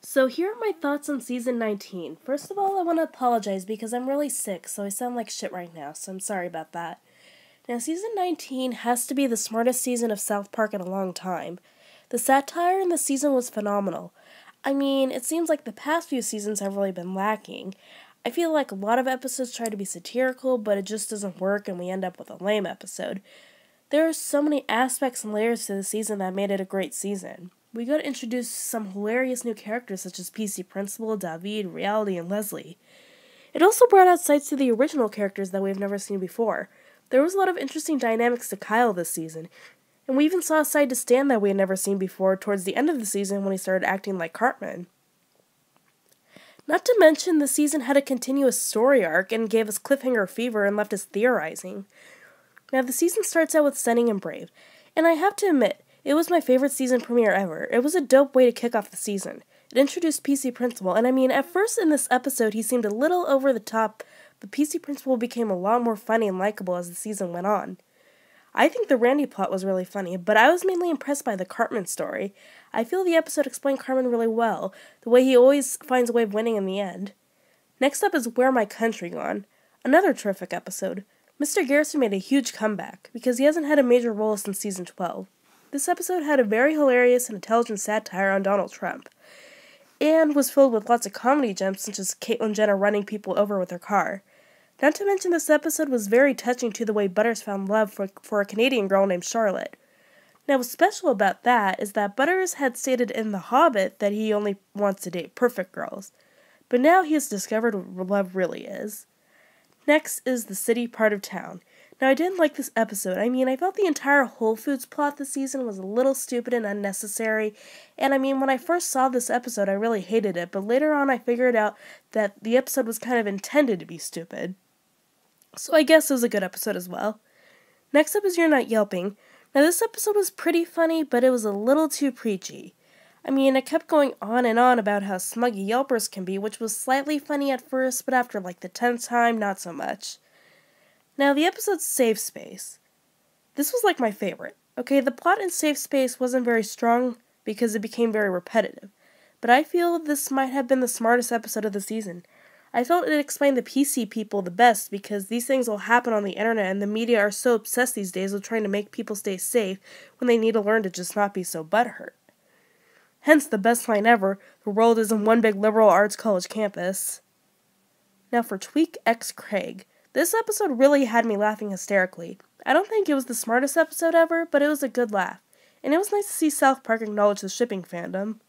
So here are my thoughts on season 19. First of all, I want to apologize because I'm really sick, so I sound like shit right now, so I'm sorry about that. Now, season 19 has to be the smartest season of South Park in a long time. The satire in the season was phenomenal. I mean, it seems like the past few seasons have really been lacking. I feel like a lot of episodes try to be satirical, but it just doesn't work and we end up with a lame episode. There are so many aspects and layers to the season that made it a great season. We got introduced to some hilarious new characters such as PC Principal, David, Reality, and Leslie. It also brought out sides to the original characters that we've never seen before. There was a lot of interesting dynamics to Kyle this season, and we even saw a side to Stan that we had never seen before towards the end of the season when he started acting like Cartman. Not to mention, the season had a continuous story arc and gave us cliffhanger fever and left us theorizing. Now, the season starts out with Stunning and Brave, and I have to admit, it was my favorite season premiere ever. It was a dope way to kick off the season. It introduced PC Principal, and I mean, at first in this episode he seemed a little over the top, but PC Principal became a lot more funny and likable as the season went on. I think the Randy plot was really funny, but I was mainly impressed by the Cartman story. I feel the episode explained Cartman really well, the way he always finds a way of winning in the end. Next up is Where My Country Gone, another terrific episode. Mr. Garrison made a huge comeback, because he hasn't had a major role since season 12. This episode had a very hilarious and intelligent satire on Donald Trump, and was filled with lots of comedy gems such as Caitlyn Jenner running people over with her car. Not to mention this episode was very touching to the way Butters found love for a Canadian girl named Charlotte. Now what's special about that is that Butters had stated in The Hobbit that he only wants to date perfect girls, but now he has discovered what love really is. Next is the city part of town. Now, I didn't like this episode. I mean, I felt the entire Whole Foods plot this season was a little stupid and unnecessary. And I mean, when I first saw this episode, I really hated it. But later on, I figured out that the episode was kind of intended to be stupid. So I guess it was a good episode as well. Next up is You're Not Yelping. Now, this episode was pretty funny, but it was a little too preachy. I mean, it kept going on and on about how smuggy Yelpers can be, which was slightly funny at first, but after like the 10th time, not so much. Now, the episode's Safe Space. This was like my favorite. Okay, the plot in Safe Space wasn't very strong because it became very repetitive, but I feel this might have been the smartest episode of the season. I felt it explained the PC people the best because these things will happen on the internet and the media are so obsessed these days with trying to make people stay safe when they need to learn to just not be so butthurt. Hence the best line ever, the world isn't one big liberal arts college campus. Now for Tweek X Craig. This episode really had me laughing hysterically. I don't think it was the smartest episode ever, but it was a good laugh. And it was nice to see South Park acknowledge the shipping fandom.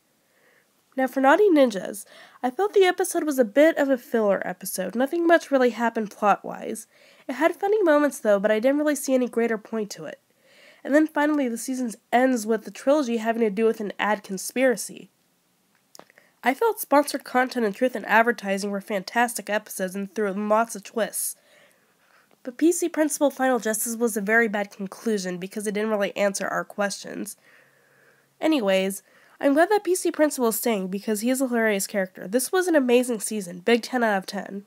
Now for Naughty Ninjas, I felt the episode was a bit of a filler episode. Nothing much really happened plot-wise. It had funny moments though, but I didn't really see any greater point to it. And then finally, the season ends with the trilogy having to do with an ad conspiracy. I felt sponsored content and truth in advertising were fantastic episodes and threw in lots of twists. But PC Principal Final Justice was a very bad conclusion because it didn't really answer our questions. Anyways, I'm glad that PC Principal is staying because he is a hilarious character. This was an amazing season. Big 10 out of 10.